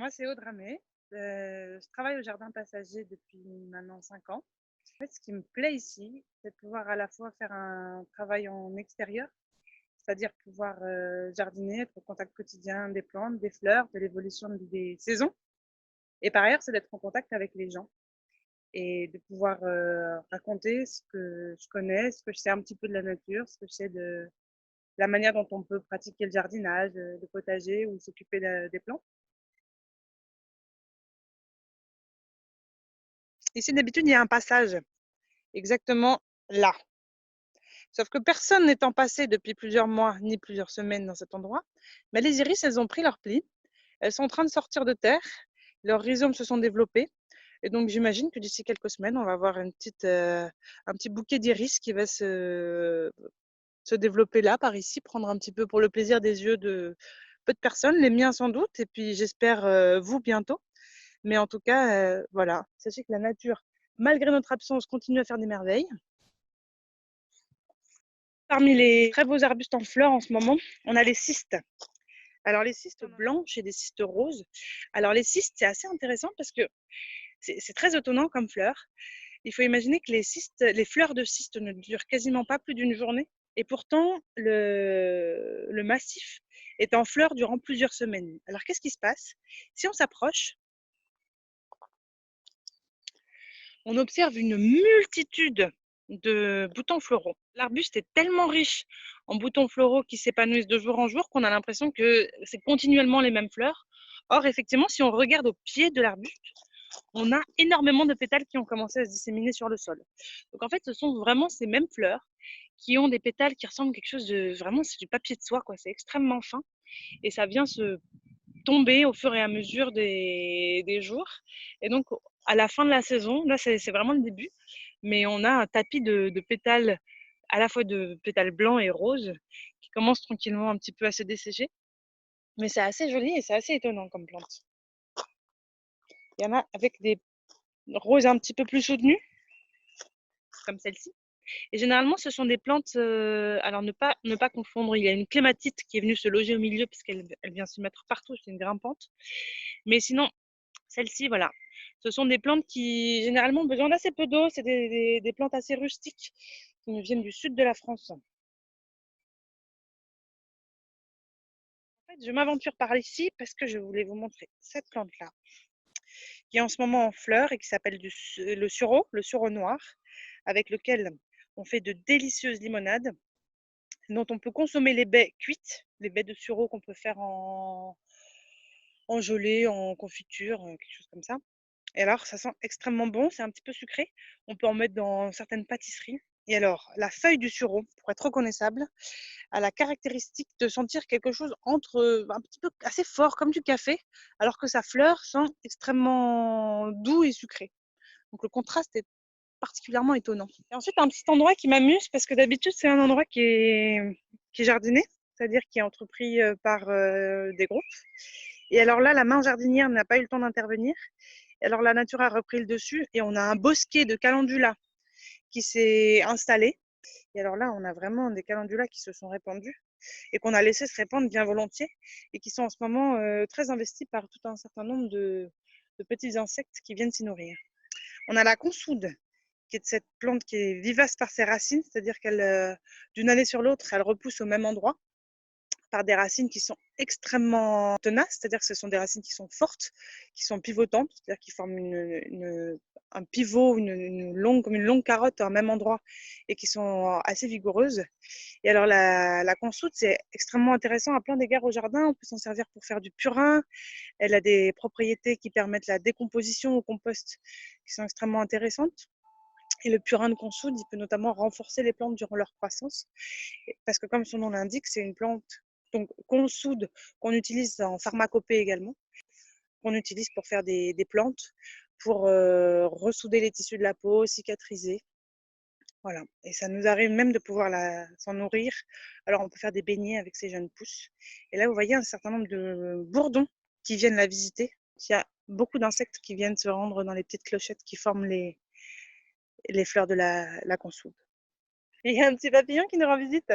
Moi, c'est Audramé. Je travaille au jardin passager depuis maintenant 5 ans. En fait, ce qui me plaît ici, c'est de pouvoir à la fois faire un travail en extérieur, c'est-à-dire pouvoir jardiner, être au contact quotidien des plantes, des fleurs, de l'évolution des saisons. Et par ailleurs, c'est d'être en contact avec les gens et de pouvoir raconter ce que je connais, ce que je sais un petit peu de la nature, ce que je sais de la manière dont on peut pratiquer le jardinage, le potager ou s'occuper des plantes. Ici, d'habitude, il y a un passage exactement là. Sauf que personne n'étant passé depuis plusieurs mois ni plusieurs semaines dans cet endroit, mais les iris, elles ont pris leur pli. Elles sont en train de sortir de terre. Leurs rhizomes se sont développés. Et donc, j'imagine que d'ici quelques semaines, on va avoir un petit bouquet d'iris qui va se développer là, par ici, prendre un petit peu pour le plaisir des yeux de peu de personnes, les miens sans doute, et puis j'espère vous bientôt. Mais en tout cas, voilà, sachez que la nature, malgré notre absence, continue à faire des merveilles. Parmi les très beaux arbustes en fleurs en ce moment, on a les cystes. Alors les cystes blanches et des cystes roses. Alors les cystes, c'est assez intéressant parce que c'est très étonnant comme fleur. Il faut imaginer que les fleurs de cystes ne durent quasiment pas plus d'une journée. Et pourtant, le massif est en fleurs durant plusieurs semaines. Alors qu'est-ce qui se passe? Si on s'approche, on observe une multitude de boutons floraux. L'arbuste est tellement riche en boutons floraux qui s'épanouissent de jour en jour qu'on a l'impression que c'est continuellement les mêmes fleurs. Or, effectivement, si on regarde au pied de l'arbuste, on a énormément de pétales qui ont commencé à se disséminer sur le sol. Donc en fait, ce sont vraiment ces mêmes fleurs qui ont des pétales qui ressemblent à quelque chose de vraiment, c'est du papier de soie, quoi. C'est extrêmement fin et ça vient se tomber au fur et à mesure des jours. Et donc, à la fin de la saison, là, c'est vraiment le début, mais on a un tapis de pétales, à la fois de pétales blancs et roses, qui commence tranquillement un petit peu à se dessécher. Mais c'est assez joli et c'est assez étonnant comme plante. Il y en a avec des roses un petit peu plus soutenues, comme celle-ci. Et généralement, ce sont des plantes, alors ne pas confondre, il y a une clématite qui est venue se loger au milieu parce qu'elle vient se mettre partout, c'est une grimpante. Mais sinon, celle-ci, voilà, ce sont des plantes qui généralement ont besoin d'assez peu d'eau, c'est des plantes assez rustiques qui nous viennent du sud de la France. En fait, je m'aventure par ici parce que je voulais vous montrer cette plante-là, qui est en ce moment en fleurs et qui s'appelle le sureau noir, avec lequel on fait de délicieuses limonades, dont on peut consommer les baies cuites, les baies de sureau qu'on peut faire en gelée, en confiture, quelque chose comme ça. Et alors, ça sent extrêmement bon, c'est un petit peu sucré. On peut en mettre dans certaines pâtisseries. Et alors, la feuille du sureau, pour être reconnaissable, a la caractéristique de sentir quelque chose entre un petit peu assez fort, comme du café, alors que sa fleur sent extrêmement doux et sucré. Donc le contraste est particulièrement étonnant. Et ensuite, un petit endroit qui m'amuse, parce que d'habitude, c'est un endroit qui est jardiné, c'est-à-dire qui est entrepris par des groupes. Et alors là, la main jardinière n'a pas eu le temps d'intervenir. Et alors la nature a repris le dessus et on a un bosquet de calendula qui s'est installé. Et alors là, on a vraiment des calendulas qui se sont répandus et qu'on a laissé se répandre bien volontiers et qui sont en ce moment très investis par tout un certain nombre de petits insectes qui viennent s'y nourrir. On a la consoude, qui est de cette plante qui est vivace par ses racines, c'est-à-dire qu'elle, d'une année sur l'autre, elle repousse au même endroit par des racines qui sont extrêmement tenaces, c'est-à-dire que ce sont des racines qui sont fortes, qui sont pivotantes, c'est-à-dire qui forment un pivot, comme une longue carotte à un même endroit et qui sont assez vigoureuses. Et alors la consoude, c'est extrêmement intéressant à plein d'égards au jardin. On peut s'en servir pour faire du purin. Elle a des propriétés qui permettent la décomposition au compost qui sont extrêmement intéressantes. Et le purin de consoude, il peut notamment renforcer les plantes durant leur croissance. Parce que comme son nom l'indique, c'est une plante donc consoude qu'on utilise en pharmacopée également, qu'on utilise pour faire des plantes, pour ressouder les tissus de la peau, cicatriser. Voilà. Et ça nous arrive même de pouvoir s'en nourrir. Alors on peut faire des beignets avec ces jeunes pousses. Et là, vous voyez un certain nombre de bourdons qui viennent la visiter. Il y a beaucoup d'insectes qui viennent se rendre dans les petites clochettes qui forment les fleurs de la consoude. Et il y a un petit papillon qui nous rend visite.